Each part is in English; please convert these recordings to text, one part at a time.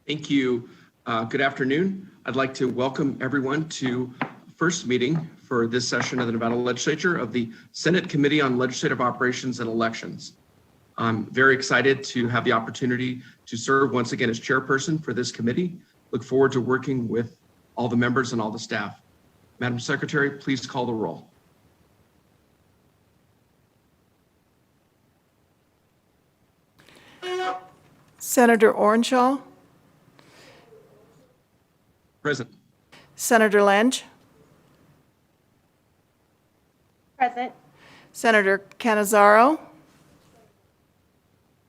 Thank you. Good afternoon. I'd like to welcome everyone to first meeting for this session of the Nevada Legislature of the Senate Committee on Legislative Operations and Elections. I'm very excited to have the opportunity to serve once again as chairperson for this committee. Look forward to working with all the members and all the staff. Madam Secretary, please call the roll. Senator Orenshaw, Present. Senator Lange, Present. Senator Cannizzaro,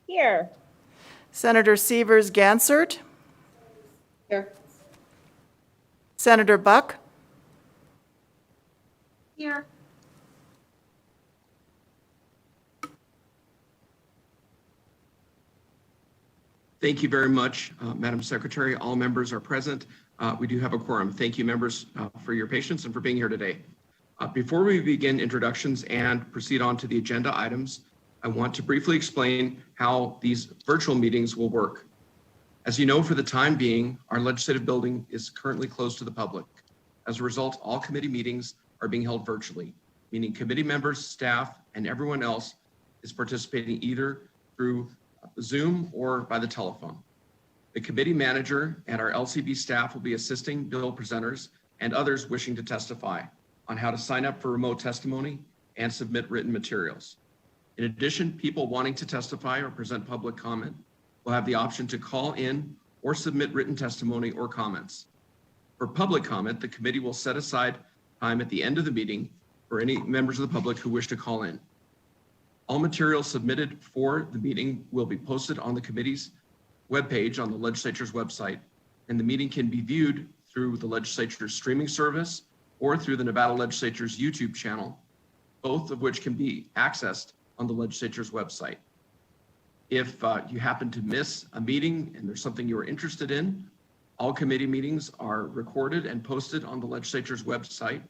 Here. Senator Sievers-Gansert, Here. Senator Buck, Here. Thank you very much, Madam Secretary. All members are present. We do have a quorum. Thank you, members, for your patience and for being here today. Before we begin introductions and proceed on to the agenda items, I want to briefly explain how these virtual meetings will work. As you know, for the time being, our legislative building is currently closed to the public. As a result, all committee meetings are being held virtually, meaning committee members, staff, and everyone else is participating either through Zoom or by the telephone. The committee manager and our LCB staff will be assisting bill presenters and others wishing to testify on how to sign up for remote testimony and submit written materials. In addition, people wanting to testify or present public comment will have the option to call in or submit written testimony or comments. For public comment, the committee will set aside time at the end of the meeting for any members of the public who wish to call in. All materials submitted for the meeting will be posted on the committee's webpage on the legislature's website, and the meeting can be viewed through the legislature's streaming service or through the Nevada Legislature's YouTube channel, both of which can be accessed on the legislature's website. If you happen to miss a meeting and there's something you're interested in, all committee meetings are recorded and posted on the legislature's website,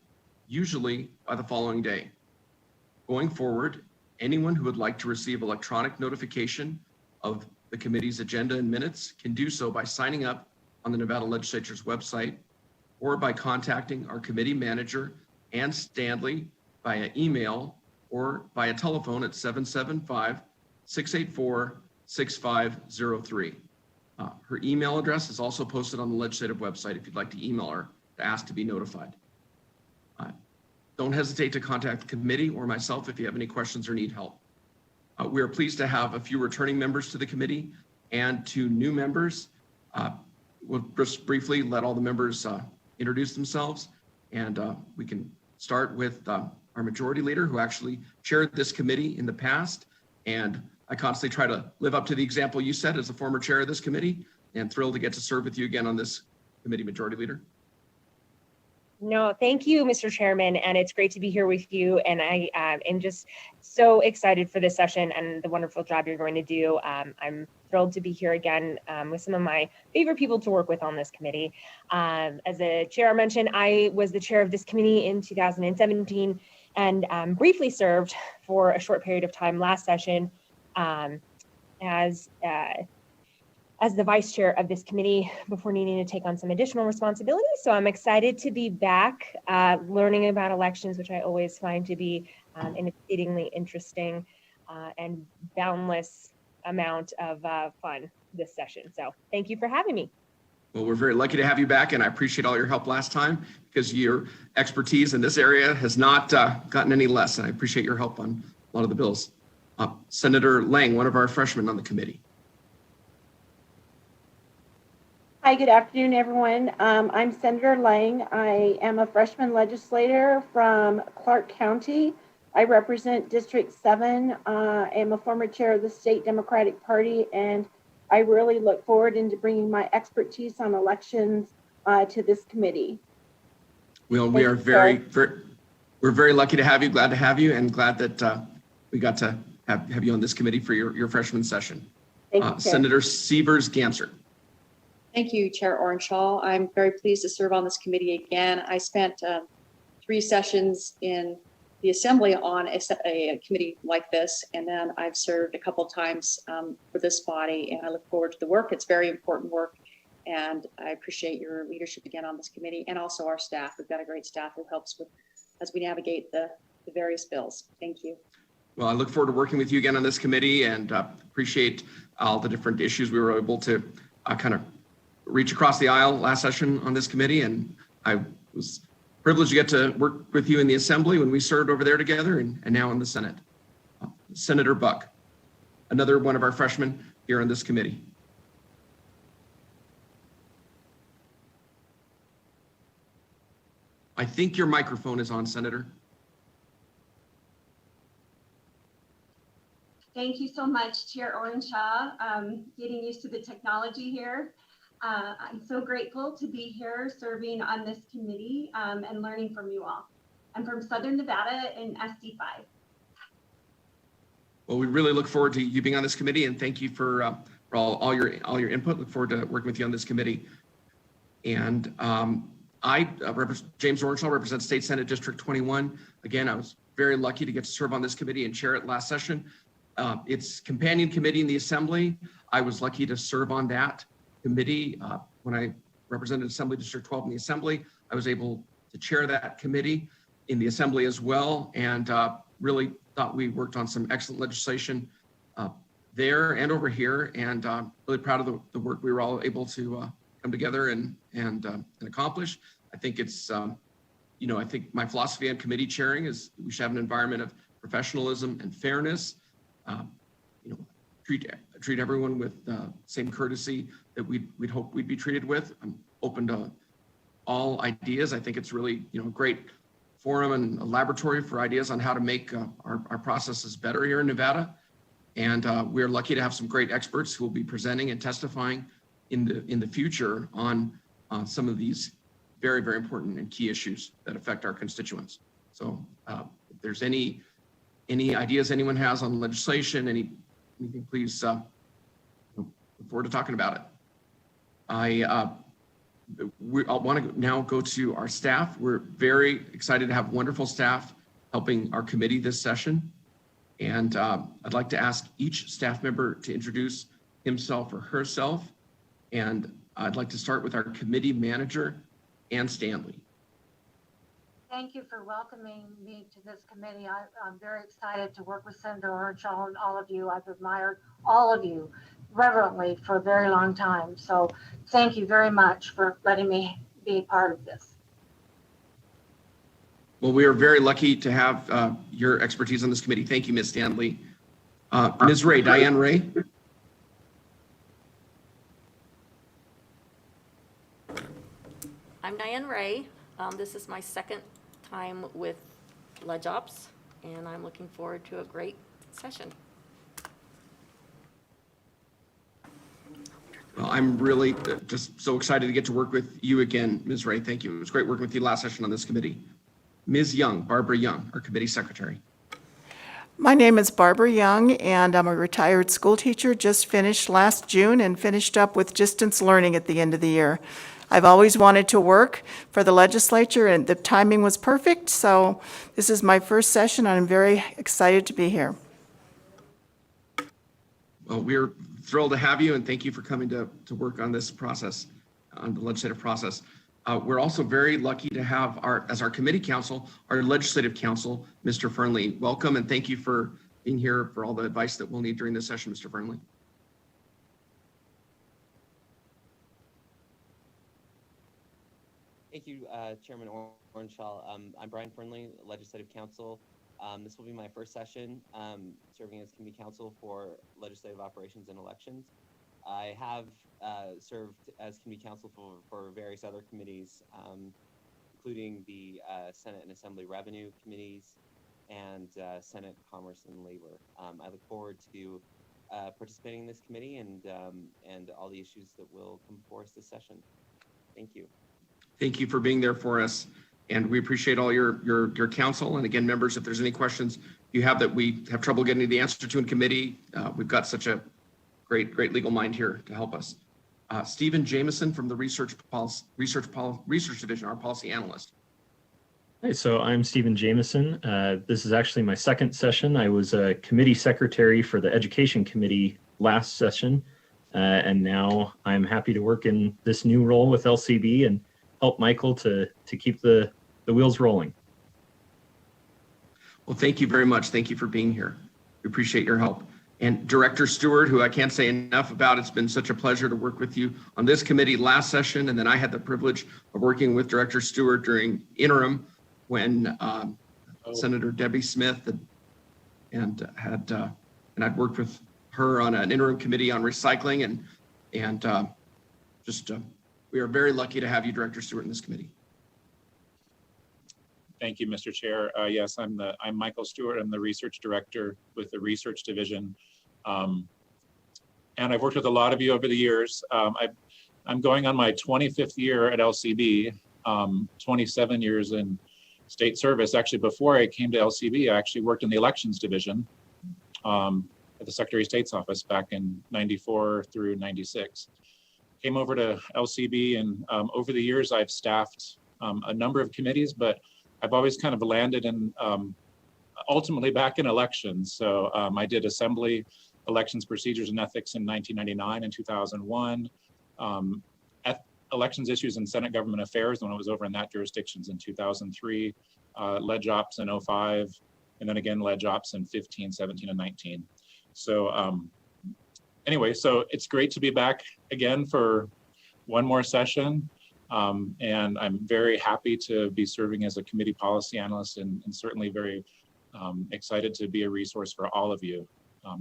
usually by the following day. Going forward, anyone who would like to receive electronic notification of the committee's agenda and minutes can do so by signing up on the Nevada Legislature's website or by contacting our committee manager and Stanley via email or via telephone at 775-684-6503. Her email address is also posted on the legislative website if you'd like to email her to ask to be notified. Don't hesitate to contact the committee or myself if you have any questions or need help. We are pleased to have a few returning members to the committee and 2 new members. We'll just briefly let all the members introduce themselves, and we can start with our majority leader who actually chaired this committee in the past. And I constantly try to live up to the example you set as a former chair of this committee, and thrilled to get to serve with you again on this committee, Majority Leader. No, thank you, Mr. Chairman, and it's great to be here with you. And I am just so excited for this session and the wonderful job you're going to do. I'm thrilled to be here again with some of my favorite people to work with on this committee. As the chair mentioned, I was the chair of this committee in 2017 and briefly served for a short period of time last session as the vice chair of this committee before needing to take on some additional responsibilities. So I'm excited to be back learning about elections, which I always find to be an exceedingly interesting and boundless amount of fun this session. So thank you for having me. Well, we're very lucky to have you back, and I appreciate all your help last time because your expertise in this area has not gotten any less, and I appreciate your help on a lot of the bills. Senator Lang, one of our freshmen on the committee. Hi, good afternoon, everyone. I'm Senator Lang. I am a freshman legislator from Clark County. I represent District 7. I am a former chair of the State Democratic Party, and I really look forward into bringing my expertise on elections to this committee. Well, we are we're very lucky to have you, glad to have you, and glad that we got to have you on this committee for your freshman session. Thank you, Senator Sievers-Gansert. Thank you, Chair Orenshaw. I'm very pleased to serve on this committee again. I spent 3 sessions in the Assembly on a committee like this, and then I've served a couple times for this body, and I look forward to the work. It's very important work, And I appreciate your leadership again on this committee, and also our staff. We've got a great staff who helps with as we navigate the various bills. Thank you. Well, I look forward to working with you again on this committee, and appreciate all the different issues we were able to kind of reach across the aisle last session on this committee. And I was privileged to get to work with you in the Assembly when we served over there together, and now in the Senate. Senator Buck, another one of our freshmen here on this committee. I think your microphone is on, Senator. Thank you so much, Chair Orenshaw. Getting used to the technology here. I'm so grateful to be here serving on this committee and learning from you all. I'm from Southern Nevada in SD5. Well, we really look forward to you being on this committee, and thank you for all your input. Look forward to working with you on this committee. And James Orenshaw, represent State Senate District 21. Again, I was very lucky to get to serve on this committee and chair it last session. It's companion committee in the Assembly. I was lucky to serve on that committee when I represented Assembly District 12 in the Assembly. I was able to chair that committee in the Assembly as well, and really thought we worked on some excellent legislation there and over here, and really proud of the work we were all able to come together and accomplish. I think it's, I think my philosophy on committee chairing is we should have an environment of professionalism and fairness. Treat everyone with same courtesy that we'd hope we'd be treated with. I'm open to all ideas. I think it's really, a great forum and a laboratory for ideas on how to make our processes better here in Nevada. And we're lucky to have some great experts who will be presenting and testifying in the future on some of these very, very important and key issues that affect our constituents. So if there's any ideas anyone has on legislation, anything, please look forward to talking about it. I want to now go to our staff. We're very excited to have wonderful staff helping our committee this session. And I'd like to ask each staff member to introduce himself or herself. And I'd like to start with our committee manager, Ann Stanley. Thank you for welcoming me to this committee. I'm very excited to work with Senator Orenshaw and all of you. I've admired all of you reverently for a very long time. So thank you very much for letting me be a part of this. Well, we are very lucky to have your expertise on this committee. Thank you, Ms. Stanley. Ms. Ray, Diane Ray. I'm Diane Ray. This is my second time with LegOps, and I'm looking forward to a great session. Well, I'm really just so excited to get to work with you again, Ms. Ray. Thank you. It was great working with you last session on this committee. Ms. Young, Barbara Young, our committee secretary. My name is Barbara Young, and I'm a retired school teacher, just finished last June and finished up with distance learning at the end of the year. I've always wanted to work for the legislature, and the timing was perfect, so this is my first session, and I'm very excited to be here. Well, we're thrilled to have you, and thank you for coming to work on this process, on the legislative process. We're also very lucky to have as our committee counsel, our legislative counsel, Mr. Fernley. Welcome, and thank you for being here for all the advice that we'll need during this session, Mr. Fernley. Thank you, Chairman Orenshaw. I'm Brian Fernley, Legislative Counsel. This will be my first session serving as Committee Counsel for Legislative Operations and Elections. I have served as Committee Counsel for various other committees, including the Senate and Assembly Revenue Committees and Senate Commerce and Labor. I look forward to participating in this committee and all the issues that will come before us this session. Thank you. Thank you for being there for us, and we appreciate all your counsel. And again, members, if there's any questions you have that we have trouble getting the answer to in committee, we've got such a great legal mind here to help us. Stephen Jameson from the Research Division, our policy analyst. Hi, so I'm Stephen Jameson. This is actually my second session. I was a committee secretary for the Education Committee last session. and now I'm happy to work in this new role with LCB and help Michael to keep the wheels rolling. Well, thank you very much. Thank you for being here. We appreciate your help. And Director Stewart, who I can't say enough about, it's been such a pleasure to work with you on this committee last session. And then I had the privilege of working with Director Stewart during interim when Senator Debbie Smith and I'd worked with her on an interim committee on recycling and we are very lucky to have you, Director Stewart, in this committee. Thank you, Mr. Chair. Yes, I'm Michael Stewart. I'm the research director with the research division. And I've worked with a lot of you over the years. I'm going on my 25th year at LCB, 27 years in state service. Actually, before I came to LCB, I actually worked in the elections division at the Secretary of State's office back in 94 through 96. Came over to LCB, and over the years, I've staffed a number of committees, but I've always kind of landed in ultimately back in elections. So I did Assembly, Elections, Procedures, and Ethics in 1999 and 2001. Elections Issues and Senate Government Affairs when I was over in that jurisdictions in 2003, Leg Ops in 2005, and then again Leg Ops in 15, 17, and 19. So anyway, so it's great to be back again for one more session. And I'm very happy to be serving as a committee policy analyst and certainly very excited to be a resource for all of you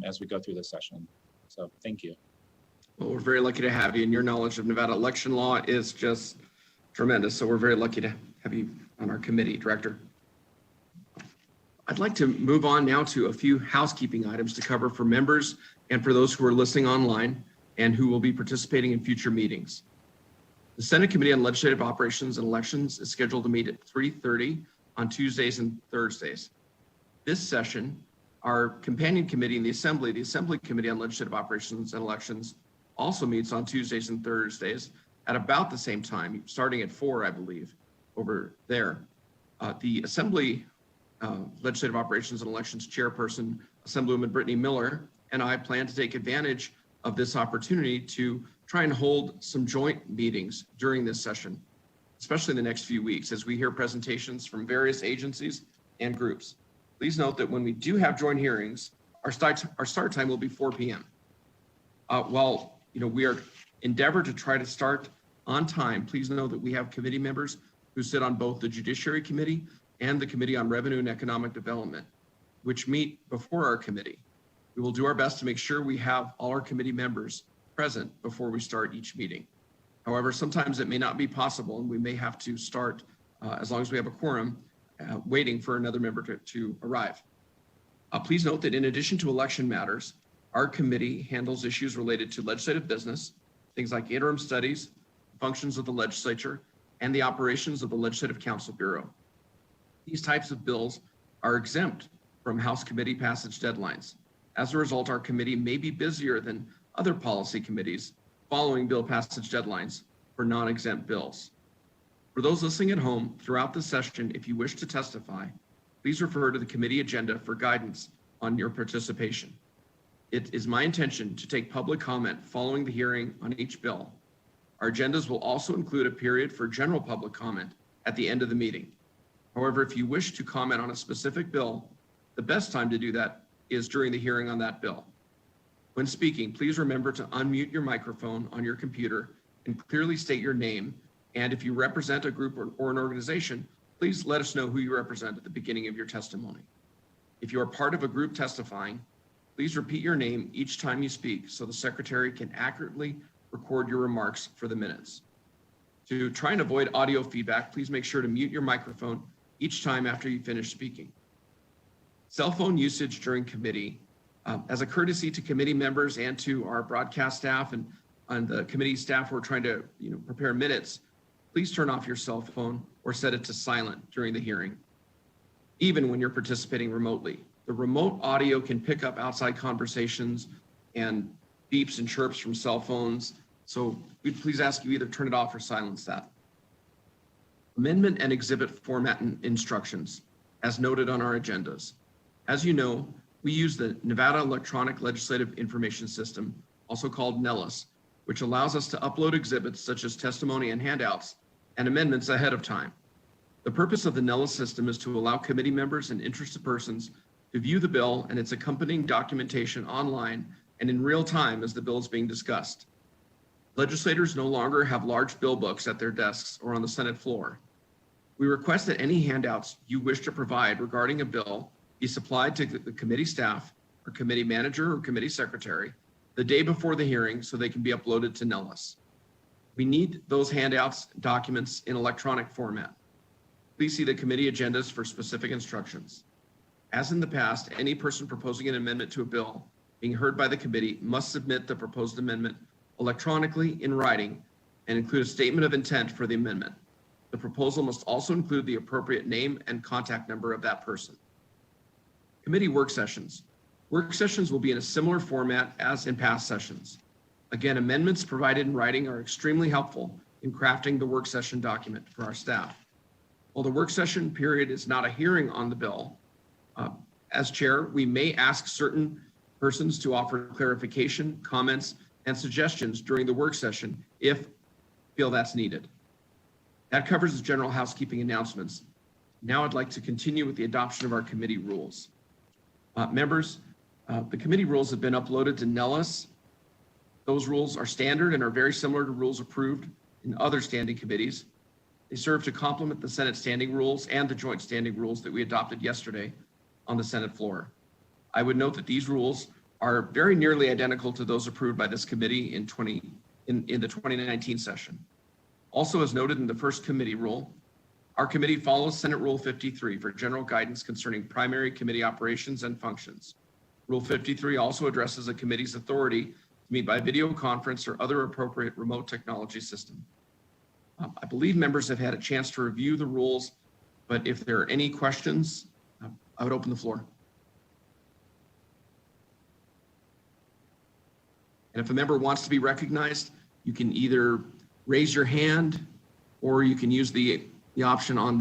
as we go through this session. So thank you. Well, we're very lucky to have you, and your knowledge of Nevada election law is just tremendous. So we're very lucky to have you on our committee, Director. I'd like to move on now to a few housekeeping items to cover for members and for those who are listening online and who will be participating in future meetings. The Senate Committee on Legislative Operations and Elections is scheduled to meet at 3:30 on Tuesdays and Thursdays. This session, our companion committee in the Assembly Committee on Legislative Operations and Elections, also meets on Tuesdays and Thursdays at about the same time, starting at 4, I believe, over there. The Assembly Legislative Operations and Elections Chairperson, Assemblywoman Brittany Miller, and I plan to take advantage of this opportunity to try and hold some joint meetings during this session, especially in the next few weeks as we hear presentations from various agencies and groups. Please note that when we do have joint hearings, our start time will be 4 p.m. While we are endeavor to try to start on time, please know that we have committee members who sit on both the Judiciary Committee and the Committee on Revenue and Economic Development, which meet before our committee. We will do our best to make sure we have all our committee members present before we start each meeting. However, sometimes it may not be possible and we may have to start, as long as we have a quorum, waiting for another member to arrive. Please note that in addition to election matters, our committee handles issues related to legislative business, things like interim studies, functions of the legislature, and the operations of the Legislative Council Bureau. These types of bills are exempt from House committee passage deadlines. As a result, our committee may be busier than other policy committees following bill passage deadlines for non-exempt bills. For those listening at home, throughout the session, if you wish to testify, please refer to the committee agenda for guidance on your participation. It is my intention to take public comment following the hearing on each bill. Our agendas will also include a period for general public comment at the end of the meeting. However, if you wish to comment on a specific bill, the best time to do that is during the hearing on that bill. When speaking, please remember to unmute your microphone on your computer and clearly state your name. And if you represent a group or an organization, please let us know who you represent at the beginning of your testimony. If you are part of a group testifying, please repeat your name each time you speak so the secretary can accurately record your remarks for the minutes. To try and avoid audio feedback, please make sure to mute your microphone each time after you finish speaking. Cell phone usage during committee, as a courtesy to committee members and to our broadcast staff and the committee staff who are trying to prepare minutes, please turn off your cell phone or set it to silent during the hearing. Even when you're participating remotely, the remote audio can pick up outside conversations and beeps and chirps from cell phones. So we'd please ask you either turn it off or silence that. Amendment and exhibit format and instructions, as noted on our agendas. As you know, we use the Nevada Electronic Legislative Information System, also called Nellis, which allows us to upload exhibits such as testimony and handouts and amendments ahead of time. The purpose of the Nellis system is to allow committee members and interested persons to view the bill and its accompanying documentation online and in real time as the bill is being discussed. Legislators no longer have large bill books at their desks or on the Senate floor. We request that any handouts you wish to provide regarding a bill be supplied to the committee staff or committee manager or committee secretary the day before the hearing so they can be uploaded to Nellis. We need those handouts documents in electronic format. Please see the committee agendas for specific instructions. As in the past, any person proposing an amendment to a bill being heard by the committee must submit the proposed amendment electronically in writing and include a statement of intent for the amendment. The proposal must also include the appropriate name and contact number of that person. Committee work sessions. Work sessions will be in a similar format as in past sessions. Again, amendments provided in writing are extremely helpful in crafting the work session document for our staff. While the work session period is not a hearing on the bill, as chair, we may ask certain persons to offer clarification, comments, and suggestions during the work session if feel that's needed. That covers the general housekeeping announcements. Now I'd like to continue with the adoption of our committee rules. Members, the committee rules have been uploaded to Nellis. Those rules are standard and are very similar to rules approved in other standing committees. They serve to complement the Senate standing rules and the joint standing rules that we adopted yesterday on the Senate floor. I would note that these rules are very nearly identical to those approved by this committee in the 2019 session. Also, as noted in the first committee rule, our committee follows Senate Rule 53 for general guidance concerning primary committee operations and functions. Rule 53 also addresses a committee's authority to meet by video conference or other appropriate remote technology system. I believe members have had a chance to review the rules, but if there are any questions, I would open the floor. And if a member wants to be recognized, you can either raise your hand or you can use the option on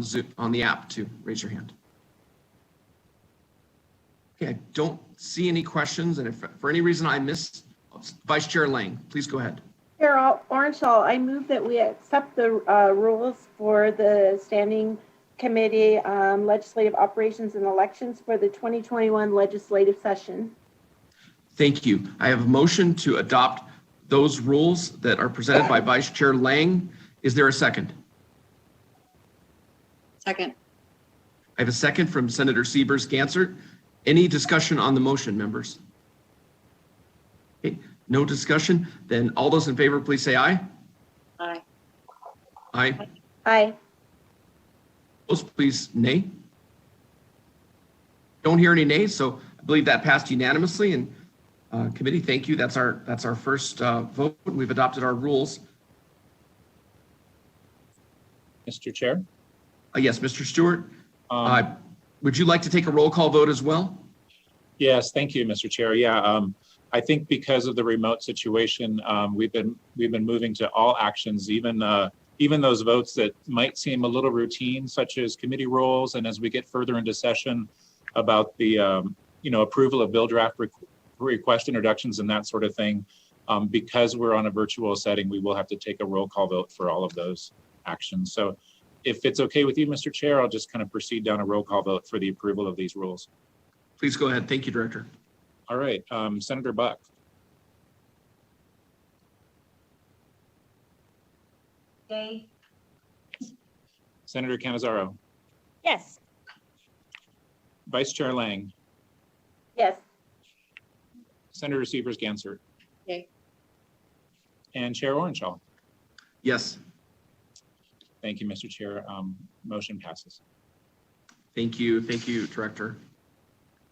the app to raise your hand. Okay, I don't see any questions, and if for any reason I missed, Vice Chair Lang, please go ahead. Chair Ornshall, I move that we accept the rules for the Standing Committee Legislative Operations and Elections for the 2021 legislative session. Thank you. I have a motion to adopt those rules that are presented by Vice Chair Lang. Is there a second? Second. I have a second from Senator Siebers-Gansert. Any discussion on the motion, members? Okay, no discussion. Then all those in favor, please say aye. Aye. Aye. Aye. Opposed, please nay. Don't hear any nays, so I believe that passed unanimously. And committee, thank you. That's our first vote. We've adopted our rules. Mr. Chair? Yes, Mr. Stewart. Would you like to take a roll call vote as well? Yes, thank you, Mr. Chair. Yeah, I think because of the remote situation, we've been moving to all actions, even those votes that might seem a little routine, such as committee roles, and as we get further into session about the approval of bill draft request introductions and that sort of thing. Because we're on a virtual setting, we will have to take a roll call vote for all of those actions. So if it's okay with you, Mr. Chair, I'll just kind of proceed down a roll call vote for the approval of these rules. Please go ahead. Thank you, Director. All right, Senator Buck. Yay. Senator Cannizzaro. Yes. Vice Chair Lang. Yes. Senator Siebers-Gansert. Yay. And Chair Ornshall. Yes. Thank you, Mr. Chair. Motion passes. Thank you, Director.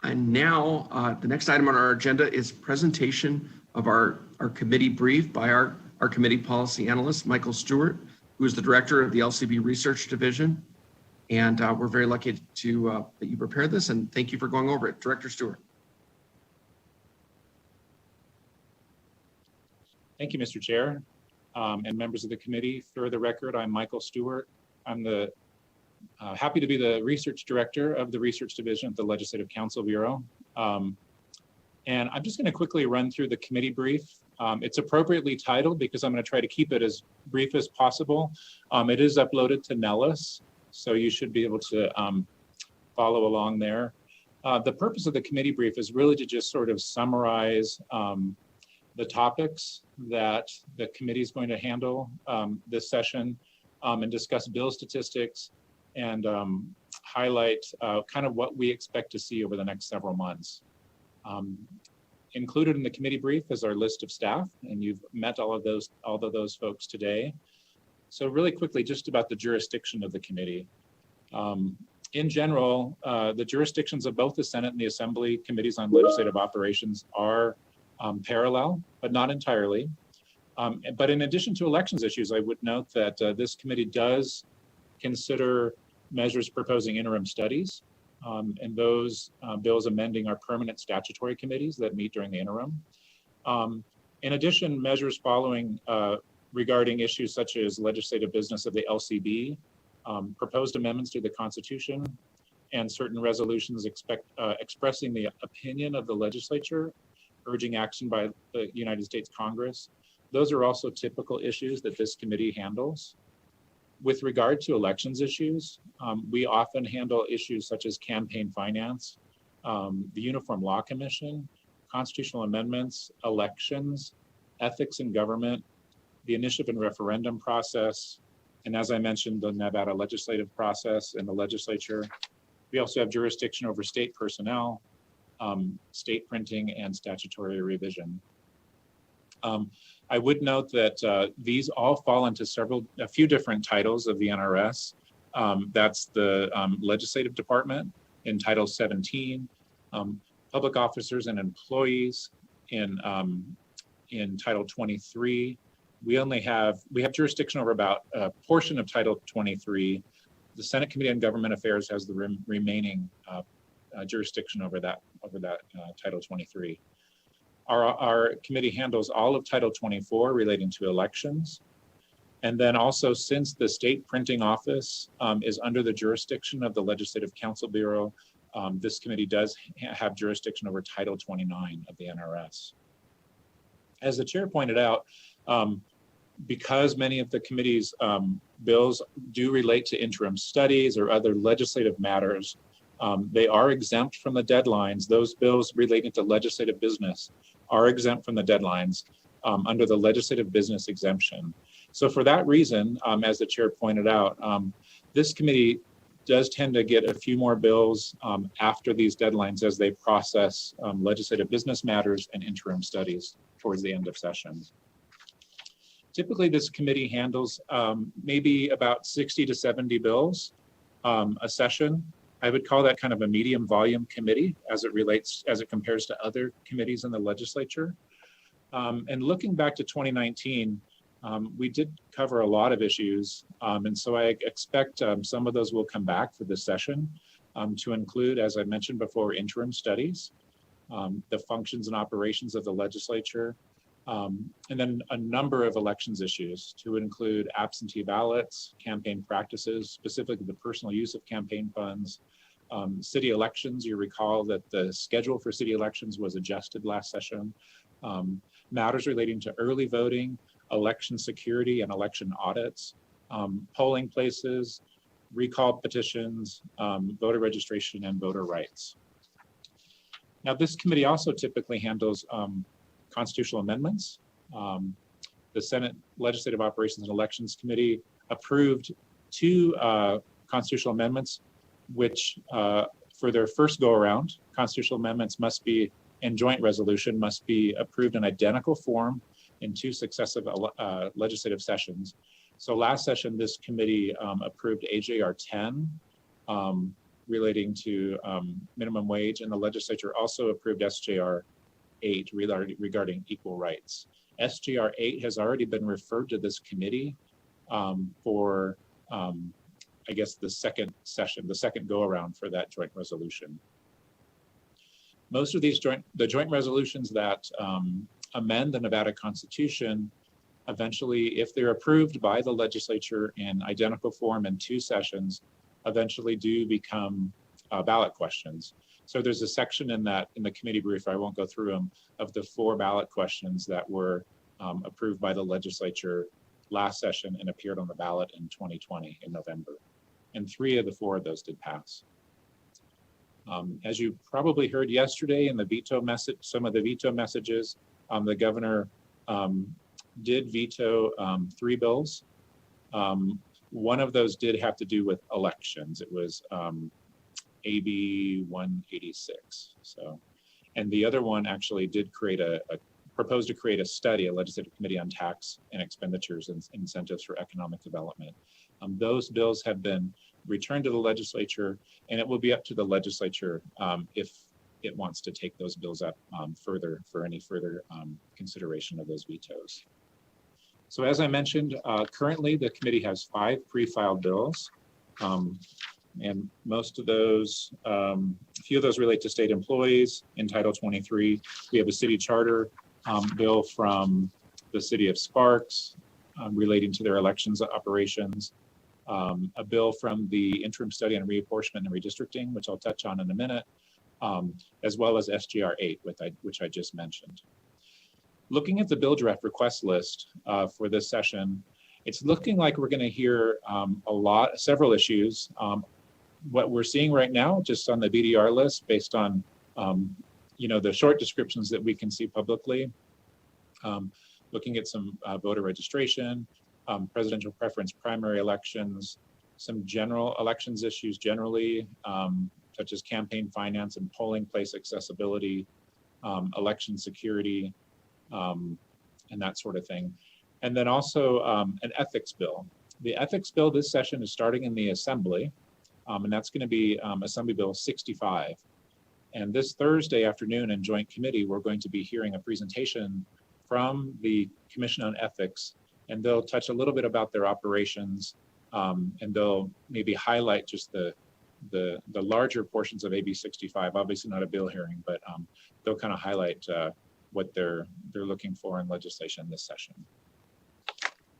And now the next item on our agenda is presentation of our committee brief by our committee policy analyst, Michael Stewart, who is the director of the LCB Research Division. And we're very lucky that you prepared this, and thank you for going over it. Director Stewart. Thank you, Mr. Chair, and members of the committee. For the record, I'm Michael Stewart. I'm happy to be the research director of the Research Division at the Legislative Council Bureau. And I'm just going to quickly run through the committee brief It's appropriately titled because I'm going to try to keep it as brief as possible. It is uploaded to Nellis, so you should be able to follow along there. The purpose of the committee brief is really to just sort of summarize the topics that the committee is going to handle this session, and discuss bill statistics and highlight kind of what we expect to see over the next several months. Included in the committee brief is our list of staff, and you've met all of those folks today. So really quickly, just about the jurisdiction of the committee. In general, the jurisdictions of both the Senate and the Assembly Committees on Legislative Operations are parallel, but not entirely. But in addition to elections issues, I would note that this committee does consider measures proposing interim studies, and those bills amending our permanent statutory committees that meet during the interim. In addition, measures following regarding issues such as legislative business of the LCB, proposed amendments to the Constitution, and certain resolutions expressing the opinion of the legislature, urging action by the United States Congress. Those are also typical issues that this committee handles. With regard to elections issues, we often handle issues such as campaign finance, the Uniform Law Commission, constitutional amendments, elections, ethics in government, the initiative and referendum process, and as I mentioned, the Nevada legislative process and the legislature. We also have jurisdiction over state personnel, state printing, and statutory revision. I would note that these all fall into a few different titles of the NRS. That's the Legislative Department in Title 17, Public Officers and Employees in Title 23. We have jurisdiction over about a portion of Title 23. The Senate Committee on Government Affairs has the remaining jurisdiction over that Title 23. Our committee handles all of Title 24 relating to elections. And then also, since the State Printing Office is under the jurisdiction of the Legislative Council Bureau, this committee does have jurisdiction over Title 29 of the NRS. As the chair pointed out, because many of the committee's bills do relate to interim studies or other legislative matters, they are exempt from the deadlines. Those bills relating to legislative business are exempt from the deadlines under the legislative business exemption. So for that reason, as the chair pointed out, this committee does tend to get a few more bills after these deadlines as they process legislative business matters and interim studies towards the end of session. Typically, this committee handles maybe about 60 to 70 bills a session. I would call that kind of a medium volume committee as it compares to other committees in the legislature. And looking back to 2019, we did cover a lot of issues. And so I expect some of those will come back for this session to include, as I mentioned before, interim studies, the functions and operations of the legislature, and then a number of elections issues to include absentee ballots, campaign practices, specifically the personal use of campaign funds, city elections. You recall that the schedule for city elections was adjusted last session, matters relating to early voting, election security and election audits, polling places, recall petitions, voter registration, and voter rights. Now, this committee also typically handles constitutional amendments. The Senate Legislative Operations and Elections Committee approved 2 constitutional amendments, which for their first go around, constitutional amendments must be, in joint resolution, must be approved in identical form in 2 successive legislative sessions. So last session, this committee approved AJR 10 relating to minimum wage, and the legislature also approved SJR 8 regarding equal rights. SJR 8 has already been referred to this committee for, I guess, the second session, the second go around for that joint resolution. Most of these joint resolutions that amend the Nevada Constitution, eventually, if they're approved by the legislature in identical form in 2 sessions, eventually do become ballot questions. So there's a section in the committee brief, I won't go through them, of the 4 ballot questions that were approved by the legislature last session and appeared on the ballot in 2020 in November. And 3 of the 4 of those did pass. As you probably heard yesterday in the veto message, some of the veto messages, the governor did veto 3 bills. One of those did have to do with elections. It was AB 186. So, and the other one actually did create proposed to create a study, a legislative committee on tax and expenditures and incentives for economic development. Those bills have been returned to the legislature, and it will be up to the legislature if it wants to take those bills up further for any further consideration of those vetoes. So as I mentioned, currently the committee has 5 pre-filed bills, and most of those, a few of those relate to state employees in Title 23. We have a city charter bill from the city of Sparks relating to their elections operations, a bill from the interim study on reapportionment and redistricting, which I'll touch on in a minute, as well as SGR 8, which I just mentioned. Looking at the bill draft request list for this session, it's looking like we're going to hear several issues. What we're seeing right now, just on the BDR list, based on the short descriptions that we can see publicly, looking at some voter registration, presidential preference primary elections, some general elections issues generally, such as campaign finance and polling place accessibility, election security, and that sort of thing. And then also an ethics bill. The ethics bill this session is starting in the Assembly, and that's going to be Assembly Bill 65. And this Thursday afternoon in Joint Committee, we're going to be hearing a presentation from the Commission on Ethics, and they'll touch a little bit about their operations, and they'll maybe highlight just the larger portions of AB 65, obviously not a bill hearing, but they'll kind of highlight what they're looking for in legislation this session.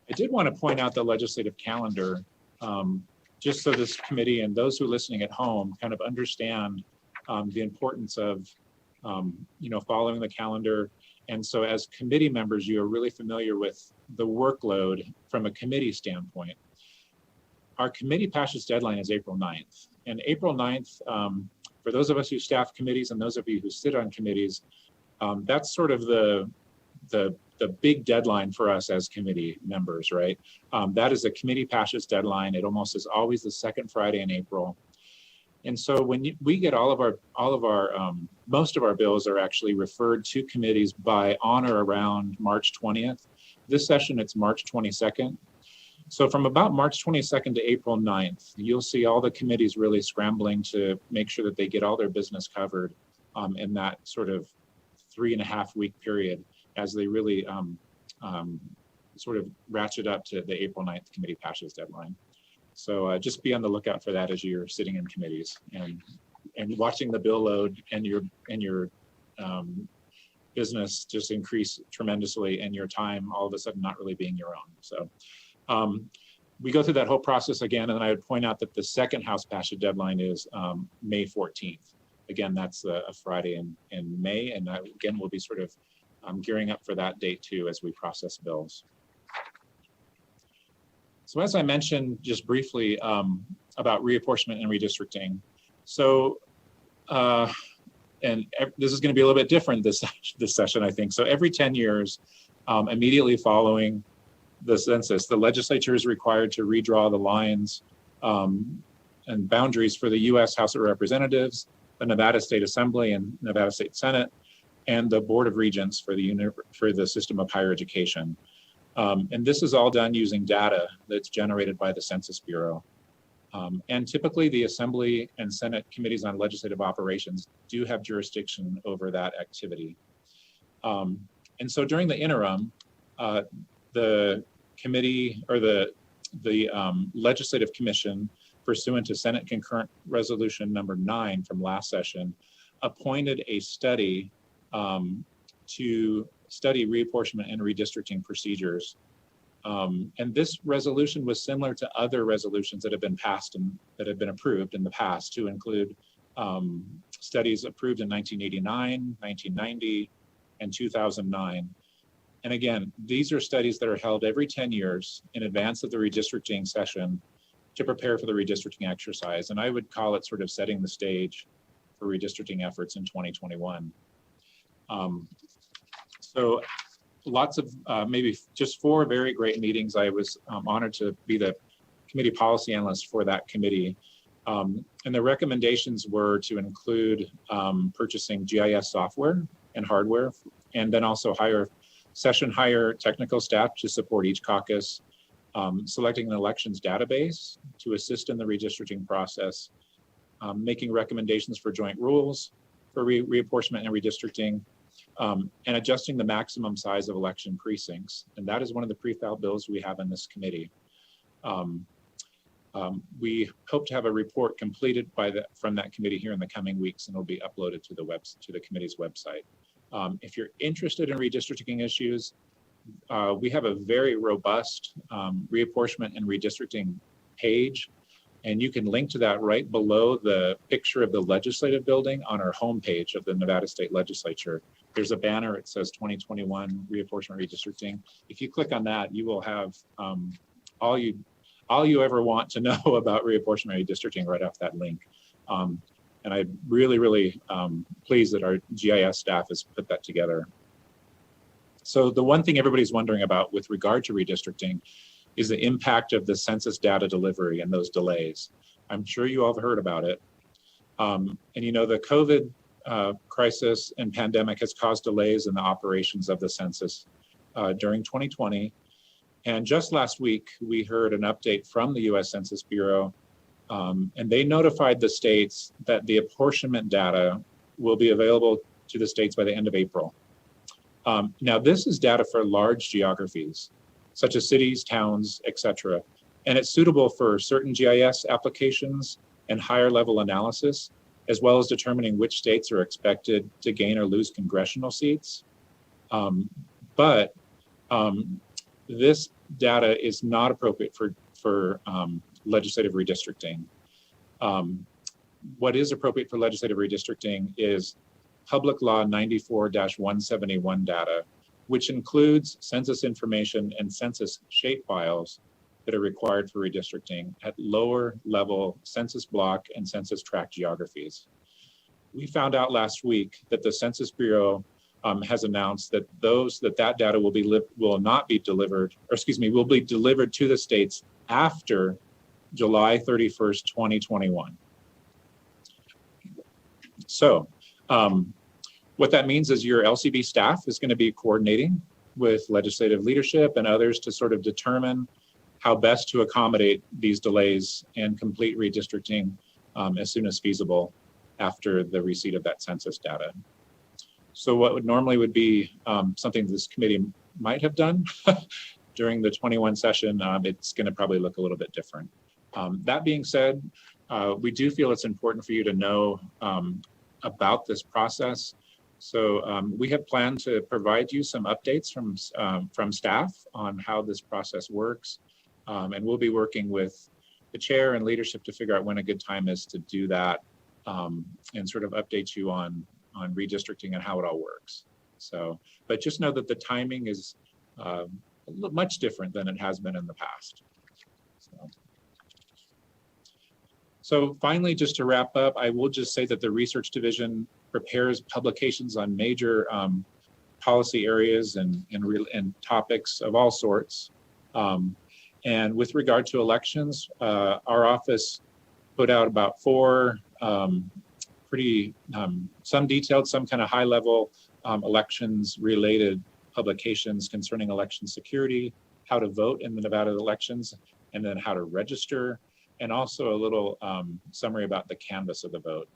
I did want to point out the legislative calendar, just so this committee and those who are listening at home kind of understand the importance of following the calendar. And so as committee members, you are really familiar with the workload from a committee standpoint. Our committee passage deadline is April 9th. And April 9th, for those of us who staff committees and those of you who sit on committees, that's sort of the big deadline for us as committee members, right? That is a committee passage deadline. It almost is always the second Friday in April. And so when we get most of our bills are actually referred to committees by on or around March 20th. This session, it's March 22nd. So from about March 22nd to April 9th, you'll see all the committees really scrambling to make sure that they get all their business covered in that sort of 3.5-week period as they really sort of ratchet up to the April 9th committee passage deadline. So just be on the lookout for that as you're sitting in committees and watching the bill load and your business just increase tremendously, and your time all of a sudden not really being your own. So we go through that whole process again, and I would point out that the second House passage deadline is May 14th. Again, that's a Friday in May, and again, we'll be sort of gearing up for that date too as we process bills. So as I mentioned just briefly about reapportionment and redistricting, so this is going to be a little bit different this session, I think. So every 10 years, immediately following the census, the legislature is required to redraw the lines and boundaries for the U.S. House of Representatives, the Nevada State Assembly and Nevada State Senate, and the Board of Regents for the system of higher education. And this is all done using data that's generated by the Census Bureau. And typically the Assembly and Senate Committees on Legislative Operations do have jurisdiction over that activity. And so during the interim, the committee or the Legislative Commission, pursuant to Senate Concurrent Resolution number 9 from last session, appointed a study to study reapportionment and redistricting procedures. And this resolution was similar to other resolutions that have been passed and that have been approved in the past, to include studies approved in 1989, 1990, and 2009. And again, these are studies that are held every 10 years in advance of the redistricting session to prepare for the redistricting exercise. And I would call it sort of setting the stage for redistricting efforts in 2021. So lots of, maybe just 4 very great meetings. I was honored to be the committee policy analyst for that committee. And the recommendations were to include purchasing GIS software and hardware, and then also hire technical staff to support each caucus, selecting an elections database to assist in the redistricting process, making recommendations for joint rules for reapportionment and redistricting, and adjusting the maximum size of election precincts. And that is one of the pre-filed bills we have in this committee. We hope to have a report completed from that committee here in the coming weeks, and it'll be uploaded to the committee's website. If you're interested in redistricting issues, we have a very robust reapportionment and redistricting page, and you can link to that right below the picture of the legislative building on our homepage of the Nevada State Legislature. There's a banner, it says 2021 reapportionment redistricting. If you click on that, you will have all you ever want to know about reapportionment redistricting right off that link. And I'm really pleased that our GIS staff has put that together. So the one thing everybody's wondering about with regard to redistricting is the impact of the census data delivery and those delays. I'm sure you all have heard about it. And you know, the COVID crisis and pandemic has caused delays in the operations of the census during 2020. And just last week, we heard an update from the US Census Bureau, and they notified the states that the apportionment data will be available to the states by the end of April. Now, this is data for large geographies, such as cities, towns, etc. And it's suitable for certain GIS applications and higher level analysis, as well as determining which states are expected to gain or lose congressional seats. But this data is not appropriate for legislative redistricting. What is appropriate for legislative redistricting is Public Law 94-171 data, which includes census information and census shapefiles that are required for redistricting at lower level census block and census tract geographies. We found out last week that the Census Bureau has announced that that data will be delivered to the states after July 31st, 2021. So what that means is your LCB staff is going to be coordinating with legislative leadership and others to sort of determine how best to accommodate these delays and complete redistricting as soon as feasible after the receipt of that census data. So what would be something this committee might have done during the 21 session, it's going to probably look a little bit different. That being said, we do feel it's important for you to know about this process. So we have planned to provide you some updates from staff on how this process works. And we'll be working with the chair and leadership to figure out when a good time is to do that and sort of update you on redistricting and how it all works. So, but just know that the timing is much different than it has been in the past. So finally, just to wrap up, I will just say that the research division prepares publications on major policy areas and topics of all sorts. And with regard to elections, our office put out about 4 some detailed, some kind of high level elections related publications concerning election security, how to vote in the Nevada elections, and then how to register, and also a little summary about the canvas of the vote.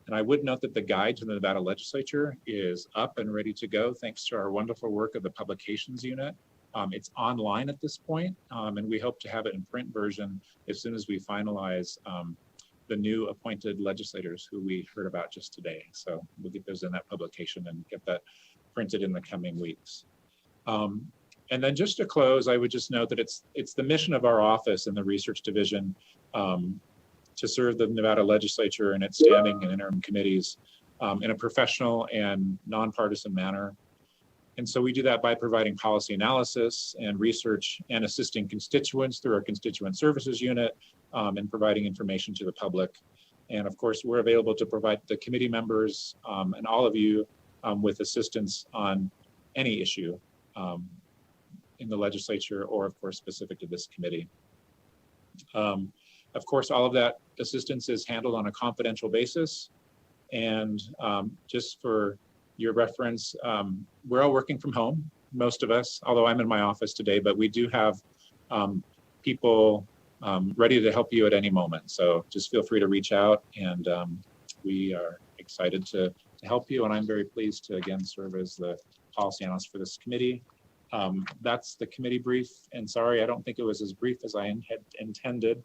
And I would note that the guide to the Nevada Legislature is up and ready to go thanks to our wonderful work of the publications unit. It's online at this point, and we hope to have it in print version as soon as we finalize the new appointed legislators who we heard about just today. So we'll get those in that publication and get that printed in the coming weeks. And then just to close, I would just note that it's the mission of our office in the research division to serve the Nevada Legislature and its standing and interim committees in a professional and nonpartisan manner. And so we do that by providing policy analysis and research and assisting constituents through our constituent services unit and providing information to the public. And of course, we're available to provide the committee members and all of you with assistance on any issue in the legislature or of course specific to this committee. Of course, all of that assistance is handled on a confidential basis. And just for your reference, we're all working from home, most of us, although I'm in my office today, but we do have people ready to help you at any moment. So just feel free to reach out, and we are excited to help you. And I'm very pleased to again serve as the policy analyst for this committee. That's the committee brief, and sorry, I don't think it was as brief as I had intended,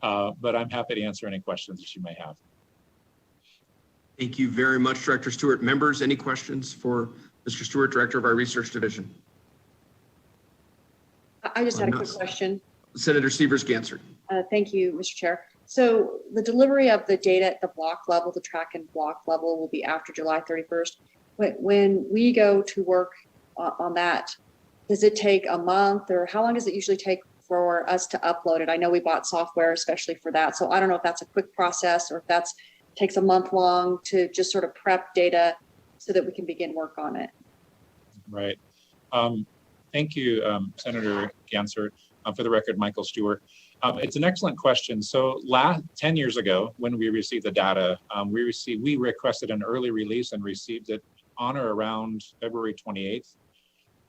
but I'm happy to answer any questions that you may have. Thank you very much, Director Stewart. Members, any questions for Mr. Stewart, Director of our Research Division? I just had a quick question. Senator Severs-Gansert. Thank you, Mr. Chair. So the delivery of the data at the block level, the track and block level, will be after July 31st. When we go to work on that, does it take a month, or how long does it usually take for us to upload it? I know we bought software especially for that, so I don't know if that's a quick process or if that's takes a month long to just sort of prep data so that we can begin work on it. Right. Thank you, Senator Gansert. For the record, Michael Stewart. It's an excellent question. So 10 years ago, when we received the data, we requested an early release and received it on or around February 28th.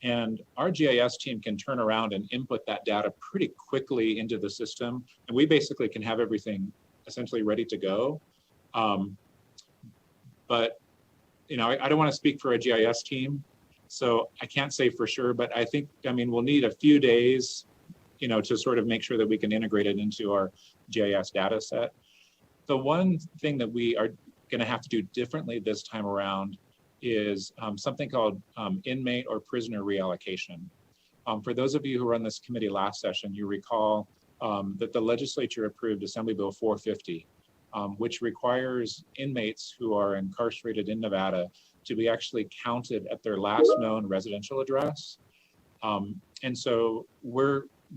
And our GIS team can turn around and input that data pretty quickly into the system. And we basically can have everything essentially ready to go. But, you know, I don't want to speak for a GIS team, so I can't say for sure, but I think, I mean, we'll need a few days, you know, to sort of make sure that we can integrate it into our GIS data set. The one thing that we are going to have to do differently this time around is something called inmate or prisoner reallocation. For those of you who were on this committee last session, you recall that the legislature approved Assembly Bill 450, which requires inmates who are incarcerated in Nevada to be actually counted at their last known residential address. And so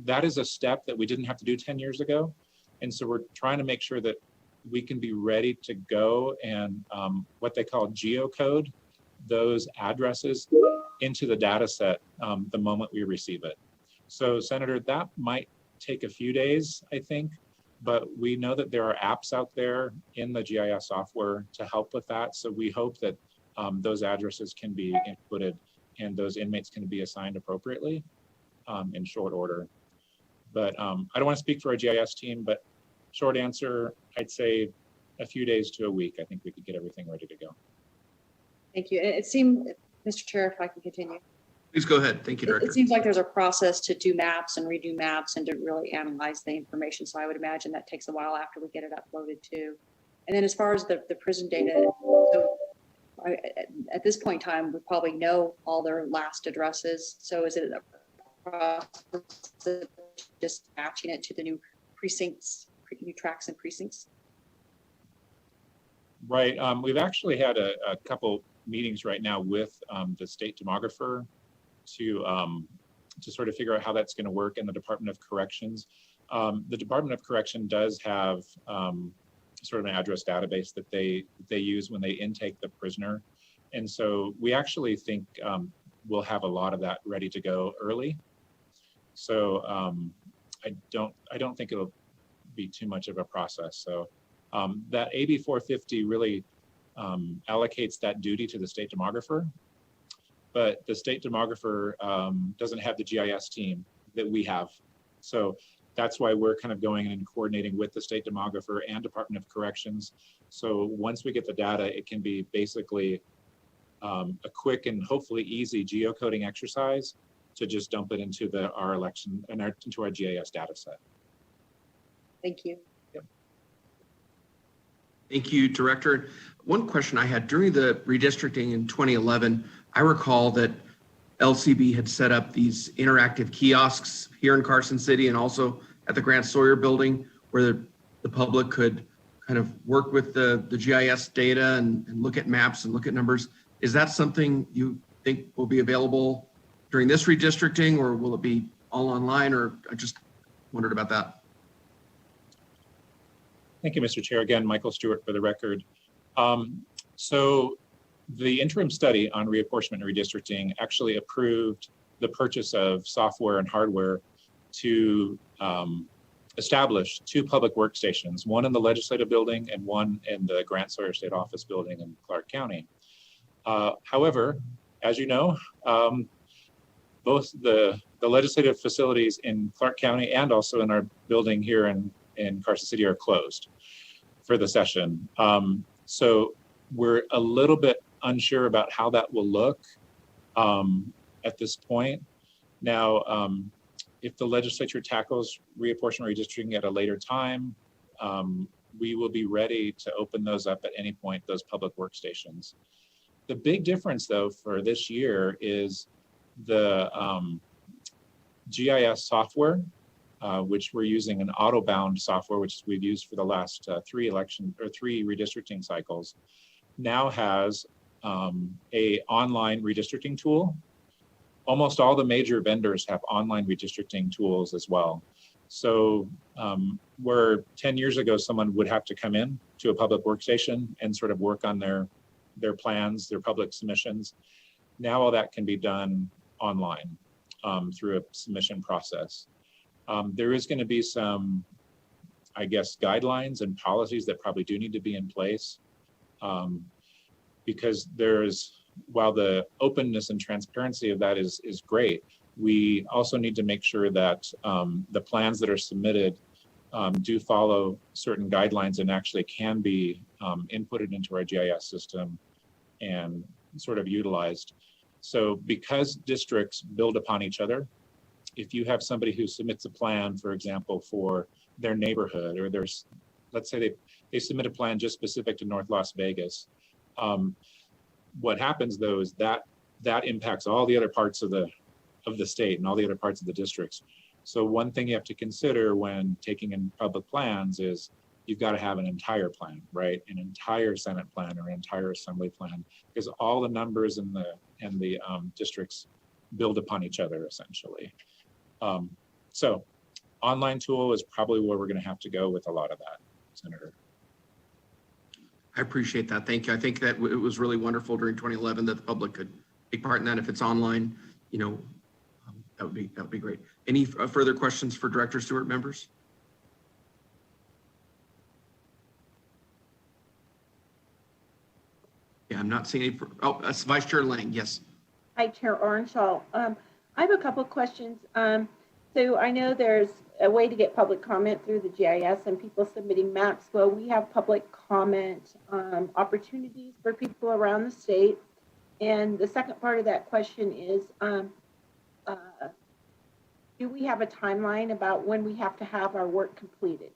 that is a step that we didn't have to do 10 years ago. And so we're trying to make sure that we can be ready to go and what they call geocode those addresses into the data set the moment we receive it. So Senator, that might take a few days, I think, but we know that there are apps out there in the GIS software to help with that. So we hope that those addresses can be inputted and those inmates can be assigned appropriately in short order. But I don't want to speak for our GIS team, but short answer, I'd say a few days to a week. I think we could get everything ready to go. Thank you. It seemed, Mr. Chair, if I can continue. Please go ahead. Thank you, Director. It seems like there's a process to do maps and redo maps and to really analyze the information. So I would imagine that takes a while after we get it uploaded too. And then as far as the prison data, so at this point in time, we probably know all their last addresses. So is it a process of just matching it to the new precincts, new tracks and precincts? Right. We've actually had a couple meetings right now with the state demographer to sort of figure out how that's going to work in the Department of Corrections. The Department of Correction does have sort of an address database that they use when they intake the prisoner. And so we actually think we'll have a lot of that ready to go early. So I don't think it'll be too much of a process. So that AB 450 really allocates that duty to the state demographer, but the state demographer doesn't have the GIS team that we have. So that's why we're kind of going and coordinating with the state demographer and Department of Corrections. So once we get the data, it can be basically a quick and hopefully easy geocoding exercise to just dump it into our election and into our GIS data set. Thank you. Thank you, Director. One question I had during the redistricting in 2011, I recall that LCB had set up these interactive kiosks here in Carson City and also at the Grant Sawyer building where the public could kind of work with the GIS data and look at maps and look at numbers. Is that something you think will be available during this redistricting, or will it be all online? Or I just wondered about that. Thank you, Mr. Chair. Again, Michael Stewart for the record. So the interim study on reapportionment and redistricting actually approved the purchase of software and hardware to establish 2 public workstations, one in the legislative building and one in the Grant Sawyer State Office building in Clark County. However, as you know, both the legislative facilities in Clark County and also in our building here in Carson City are closed for the session. So we're a little bit unsure about how that will look at this point. Now, if the legislature tackles reapportionment redistricting at a later time, we will be ready to open those up at any point, those public workstations. The big difference though for this year is the GIS software, which we're using an auto-bound software, which we've used for the last 3 redistricting cycles, now has a online redistricting tool. Almost all the major vendors have online redistricting tools as well. So where 10 years ago, someone would have to come in to a public workstation and sort of work on their plans, their public submissions. Now all that can be done online through a submission process. There is going to be some, I guess, guidelines and policies that probably do need to be in place because while the openness and transparency of that is great, we also need to make sure that the plans that are submitted do follow certain guidelines and actually can be inputted into our GIS system and sort of utilized. So because districts build upon each other, if you have somebody who submits a plan, for example, for their neighborhood, or let's say they submit a plan just specific to North Las Vegas, what happens though is that impacts all the other parts of the state and all the other parts of the districts. So one thing you have to consider when taking in public plans is you've got to have an entire plan, right? An entire Senate plan or an entire Assembly plan, because all the numbers in the districts build upon each other essentially. So online tool is probably where we're going to have to go with a lot of that, Senator. I appreciate that. Thank you. I think that it was really wonderful during 2011 that the public could take part in that. If it's online, that would be great. Any further questions for Director Stewart, members? Yeah, I'm not seeing any. Oh, that's Vice Chair Lang. Yes. Hi, Chair Orenshaw. I have a couple of questions. So I know there's a way to get public comment through the GIS and people submitting maps. Well, we have public comment opportunities for people around the state. And the second part of that question is, do we have a timeline about when we have to have our work completed?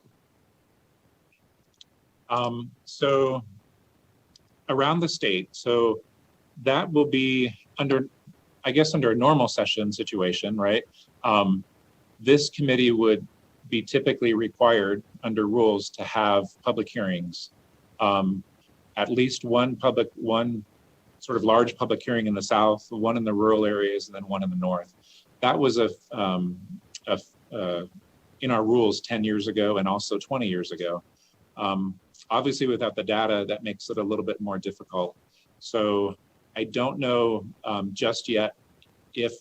So around the state, so that will be under a normal session situation, right? This committee would be typically required under rules to have public hearings, at least one sort of large public hearing in the south, one in the rural areas, and then one in the north. That was in our rules 10 years ago and also 20 years ago. Obviously, without the data, that makes it a little bit more difficult. So I don't know just yet if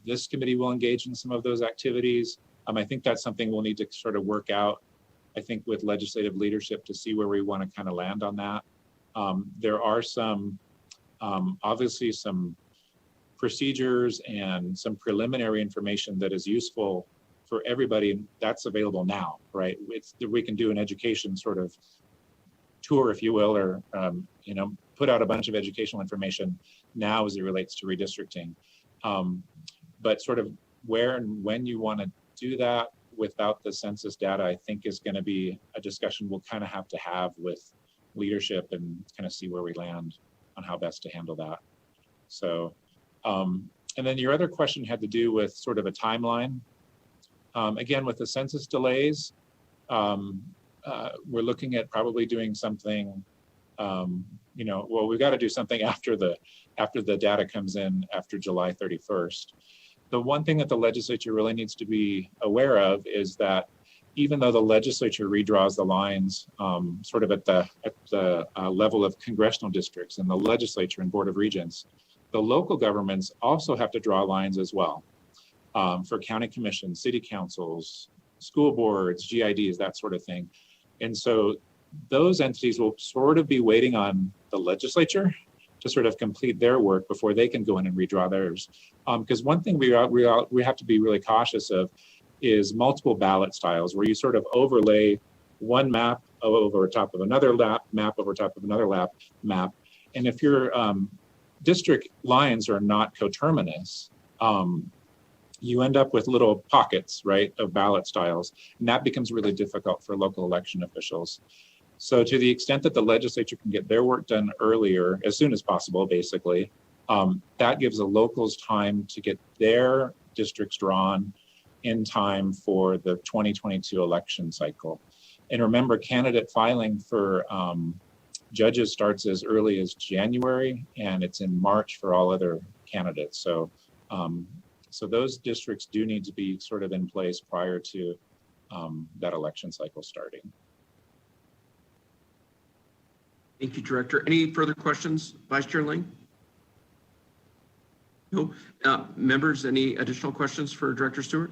this committee will engage in some of those activities. I think that's something we'll need to sort of work out, I think, with legislative leadership to see where we want to kind of land on that. There are obviously some procedures and some preliminary information that is useful for everybody that's available now, right? We can do an education sort of tour, if you will, or put out a bunch of educational information now as it relates to redistricting. But sort of where and when you want to do that without the census data, I think is going to be a discussion we'll kind of have with leadership and kind of see where we land on how best to handle that. So, and then your other question had to do with sort of a timeline. Again, with the census delays, we're looking at probably doing something, well, we've got to do something after the data comes in after July 31st. The one thing that the legislature really needs to be aware of is that even though the legislature redraws the lines sort of at the level of congressional districts and the legislature and Board of Regents, the local governments also have to draw lines as well for county commissions, city councils, school boards, GIDs, that sort of thing. And so those entities will sort of be waiting on the legislature to sort of complete their work before they can go in and redraw theirs. Because one thing we have to be really cautious of is multiple ballot styles, where you sort of overlay one map over top of another map over top of another map. And if your district lines are not coterminous, you end up with little pockets, right, of ballot styles. And that becomes really difficult for local election officials. So to the extent that the legislature can get their work done earlier, as soon as possible, basically, that gives the locals time to get their districts drawn in time for the 2022 election cycle. And remember, candidate filing for judges starts as early as January, and it's in March for all other candidates. So, so those districts do need to be sort of in place prior to that election cycle starting. Thank you, Director. Any further questions, Vice Chair Ling? No. Members, any additional questions for Director Stewart?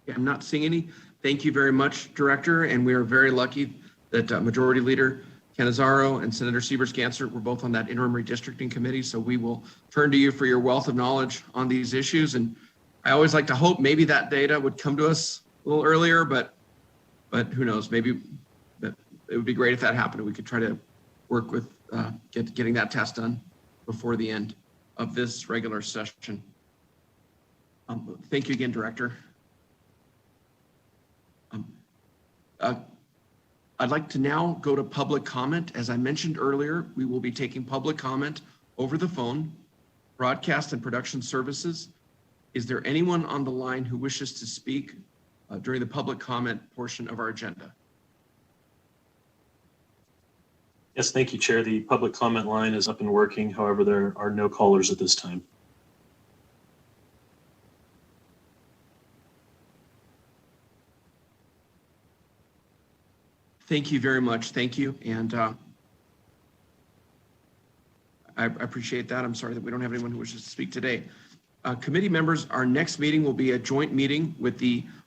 Yeah, I'm not seeing any. Thank you very much, Director. And we are very lucky that Majority Leader Canizaro and Senator Siebers-Gansert were both on that interim redistricting committee. So we will turn to you for your wealth of knowledge on these issues. And I always like to hope maybe that data would come to us a little earlier, but who knows? Maybe it would be great if that happened. We could try to work with getting that test done before the end of this regular session. Thank you again, Director. I'd like to now go to public comment. As I mentioned earlier, we will be taking public comment over the phone, broadcast and production services. Is there anyone on the line who wishes to speak during the public comment portion of our agenda? Yes, thank you, Chair. The public comment line is up and working. However, there are no callers at this time. Thank you very much. Thank you. And I appreciate that. I'm sorry that we don't have anyone who wishes to speak today. Committee members, our next meeting will be a joint meeting with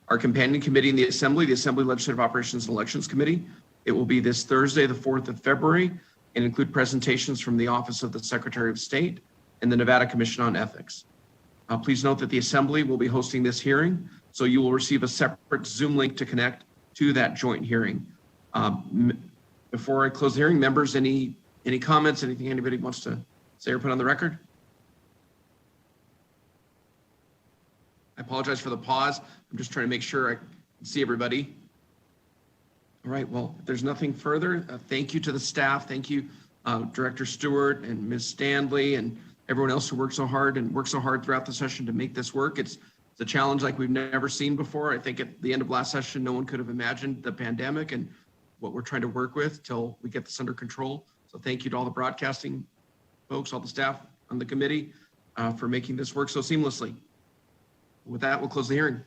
our companion committee in the Assembly Legislative Operations and Elections Committee. It will be this Thursday, the 4th of February, and include presentations from the Office of the Secretary of State and the Nevada Commission on Ethics. Please note that the Assembly will be hosting this hearing, so you will receive a separate Zoom link to connect to that joint hearing. Before I close the hearing, members, any comments, anything anybody wants to say or put on the record? I apologize for the pause. I'm just trying to make sure I can see everybody. All right, well, if there's nothing further, thank you to the staff. Thank you, Director Stewart and Ms. Stanley and everyone else who worked so hard throughout the session to make this work. It's a challenge like we've never seen before. I think at the end of last session, no one could have imagined the pandemic and what we're trying to work with till we get this under control. So thank you to all the broadcasting folks, all the staff on the committee for making this work so seamlessly. With that, we'll close the hearing.